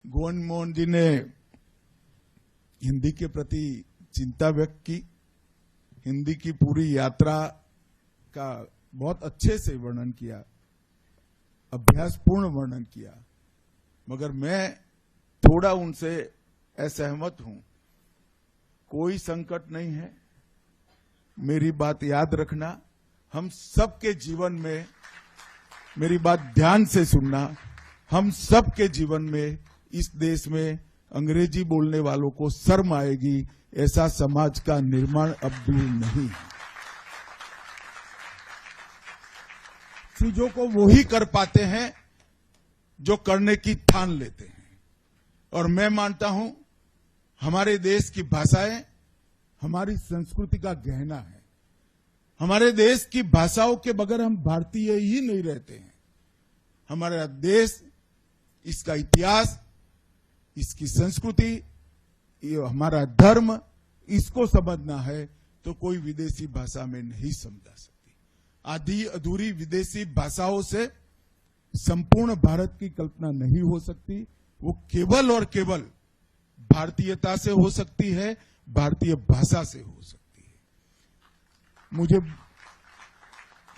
गोविंद मोहन जी ने हिंदी के प्रति चिंता व्यक्त की, हिंदी की पूरी यात्रा का बहुत अच्छे से वर्णन किया, अभ्यासपूर्ण वर्णन किया, मगर मैं थोड़ा उनसे असहमत हूं। कोई संकट नहीं है, मेरी बात याद रखना, हम सबके जीवन में, मेरी बात ध्यान से सुनना, हम सबके जीवन में इस देश में अंग्रेजी बोलने वालों को शर्म आएगी, ऐसा समाज का निर्माण अब दूर नहीं है। चीजों को वो ही कर पाते हैं जो करने की ठान लेते हैं, और मैं मानता हूं हमारे देश की भाषाएं हमारी संस्कृति का गहना है। हमारे देश की भाषाओं के बगैर हम भारतीय ही नहीं रहते हैं। हमारा देश, इसका इतिहास, इसकी संस्कृति, ये हमारा धर्म, इसको समझना है तो कोई विदेशी भाषा में नहीं समझा सकती। आधी अधूरी विदेशी भाषाओं से संपूर्ण भारत की कल्पना नहीं हो सकती। वो केवल और केवल भारतीयता से हो सकती है, भारतीय भाषा से हो सकती है। मुझे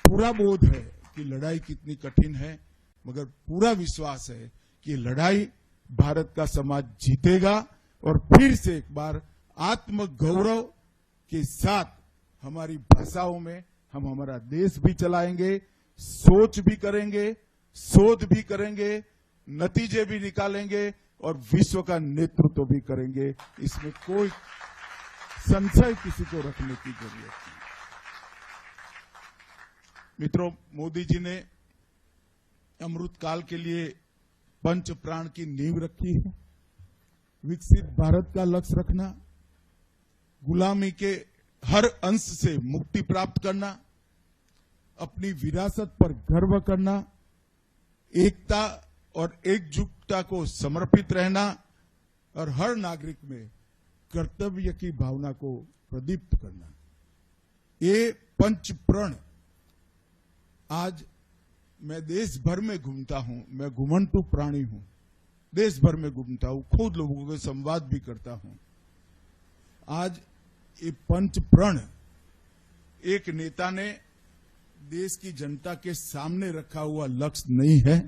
पूरा बोध है कि लड़ाई कितनी कठिन है, मगर पूरा विश्वास है कि लड़ाई भारत का समाज जीतेगा और फिर से एक बार आत्मगौरव के साथ हमारी भाषाओं में हम हमारा देश भी चलाएंगे, सोच भी करेंगे, शोध भी करेंगे, नतीजे भी निकालेंगे और विश्व का नेतृत्व भी करेंगे। इसमें कोई संशय किसी को रखने की जरूरत नहीं। मित्रों, मोदी जी ने अमृत काल के लिए पंच प्राण की नींव रखी है। विकसित भारत का लक्ष्य रखना, गुलामी के हर अंश से मुक्ति प्राप्त करना, अपनी विरासत पर गर्व करना, एकता और एकजुटता को समर्पित रहना और हर नागरिक में कर्तव्य की भावना को प्रदीप्त करना, ये पंच प्रण आज मैं देश भर में घूमता हूं। मैं घुमंतु प्राणी हूं, देश भर में घूमता हूं, खुद लोगों के संवाद भी करता हूं। आज ये पंच प्रण एक नेता ने देश की जनता के सामने रखा हुआ लक्ष्य नहीं है,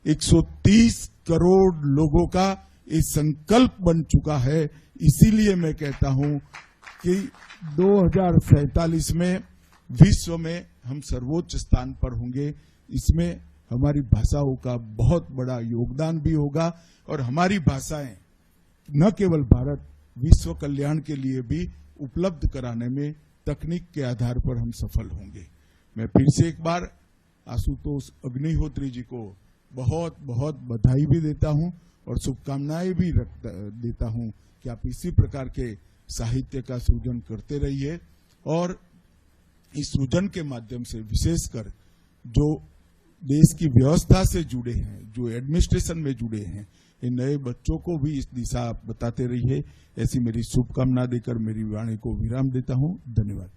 130 करोड़ लोगों का ये संकल्प बन चुका है। इसीलिए मैं कहता हूं कि 2047 में विश्व में हम सर्वोच्च स्थान पर होंगे। इसमें हमारी भाषाओं का बहुत बड़ा योगदान भी होगा और हमारी भाषाएं न केवल भारत, विश्व कल्याण के लिए भी उपलब्ध कराने में तकनीक के आधार पर हम सफल होंगे। मैं फिर से एक बार आशुतोष अग्निहोत्री जी को बहुत बहुत बधाई भी देता हूं और शुभकामनाएं भी देता हूं कि आप इसी प्रकार के साहित्य का सृजन करते रहिए और इस सृजन के माध्यम से विशेषकर जो देश की व्यवस्था से जुड़े हैं, जो एडमिनिस्ट्रेशन में जुड़े हैं, इन नए बच्चों को भी इस दिशा बताते रहिए। ऐसी मेरी शुभकामना देकर मेरी वाणी को विराम देता हूं। धन्यवाद।